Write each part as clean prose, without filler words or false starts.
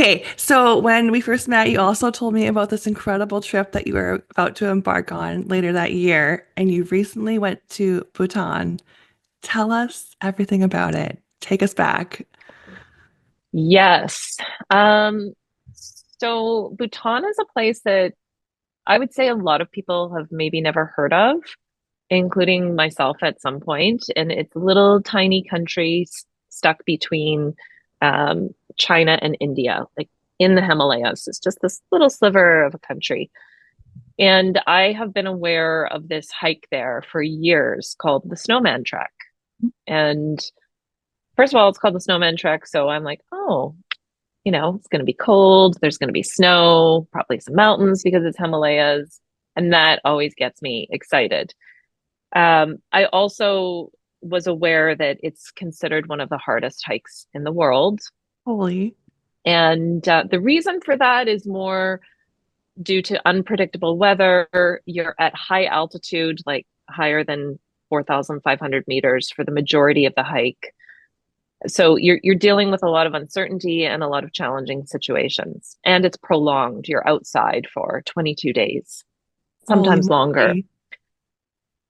Okay, so when we first met, you also told me about this incredible trip that you were about to embark on later that year, and you recently went to Bhutan. Tell us everything about it. Take us back. Yes. Um, so Bhutan is a place that I would say a lot of people have maybe never heard of, including myself at some point. And it's a little tiny country stuck between China and India, like in the Himalayas. It's just this little sliver of a country. And I have been aware of this hike there for years called the Snowman Trek. And first of all, it's called the Snowman Trek. So I'm like, oh, it's going to be cold. There's going to be snow, probably some mountains because it's Himalayas. And that always gets me excited. I also was aware that it's considered one of the hardest hikes in the world. Holy. And the reason for that is more due to unpredictable weather. You're at high altitude, like higher than 4,500 meters for the majority of the hike. So you're dealing with a lot of uncertainty and a lot of challenging situations. And it's prolonged. You're outside for 22 days, Holy sometimes longer. moly.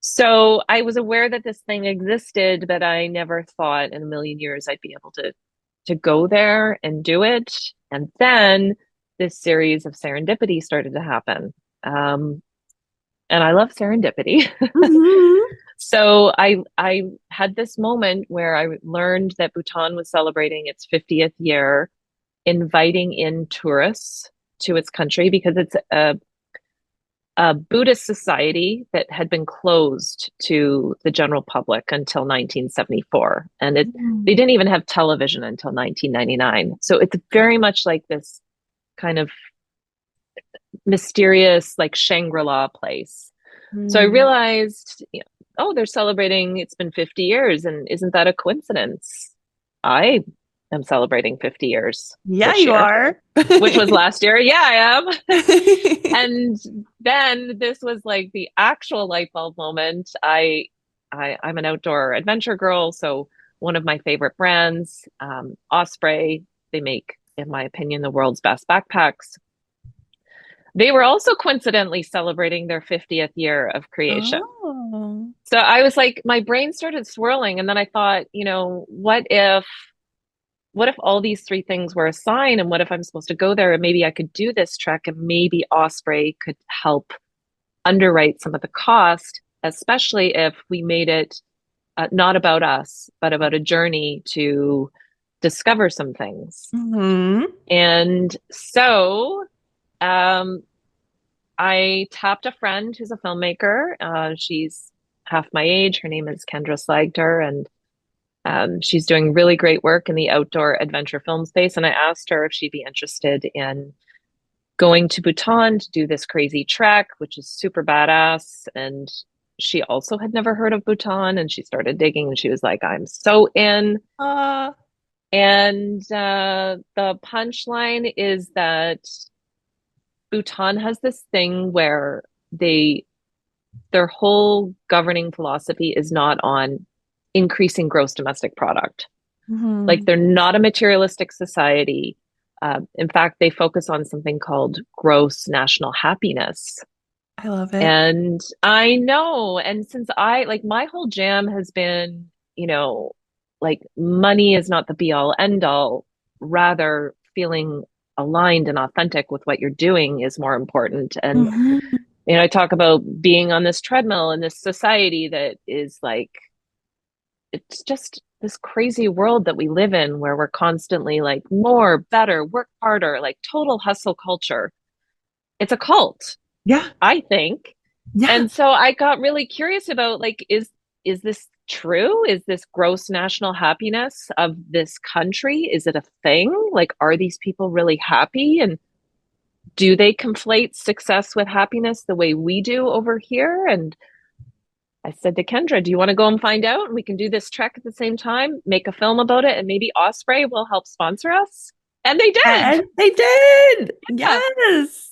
So I was aware that this thing existed, but I never thought in a million years I'd be able to go there and do it. And then this series of serendipity started to happen. And I love serendipity. Mhm. So I had this moment where I learned that Bhutan was celebrating its 50th year, inviting in tourists to its country because it's a Buddhist society that had been closed to the general public until 1974. And they Mm. didn't even have television until 1999. So it's very much like this kind of mysterious, like Shangri-La place. So I Mm. realized, oh, they're celebrating, it's been 50 years. And isn't that a coincidence? I am celebrating 50 years Yeah, this you year, are. which was last year. Yeah, I am. And then this was like the actual light bulb moment. I'm an outdoor adventure girl, so one of my favorite brands, Osprey, they make, in my opinion, the world's best backpacks. They were also coincidentally celebrating their 50th year of creation. Oh. So I was like, my brain started swirling, and then I thought, what if all these three things were a sign, and what if I'm supposed to go there and maybe I could do this trek and maybe Osprey could help underwrite some of the cost, especially if we made it not about us, but about a journey to discover some things. Hmm. And so um, I tapped a friend who's a filmmaker. She's half my age. Her name is Kendra Slagter, and she's doing really great work in the outdoor adventure film space. And I asked her if she'd be interested in going to Bhutan to do this crazy trek, which is super badass. And she also had never heard of Bhutan, and she started digging and she was like, I'm so in. Uh, And the punchline is that Bhutan has this thing where their whole governing philosophy is not on increasing gross domestic product. Like mhm. they're not a materialistic society. In fact, they focus on something called gross national happiness. I love it. And I know, and since like my whole jam has been, like money is not the be all end all, rather feeling aligned and authentic with what you're doing is more important. And, Mhm. I talk about being on this treadmill in this society that is like, it's just this crazy world that we live in where we're constantly like more, better, work harder, like total hustle culture. It's a cult, Yeah, I think. yeah. And so I got really curious about like, is this true? Is this gross national happiness of this country? Is it a thing? Like, are these people really happy? And do they conflate success with happiness the way we do over here? And I said to Kendra, do you want to go and find out? And we can do this trek at the same time, make a film about it, and maybe Osprey will help sponsor us. And they did. And they did. Yeah. Yes.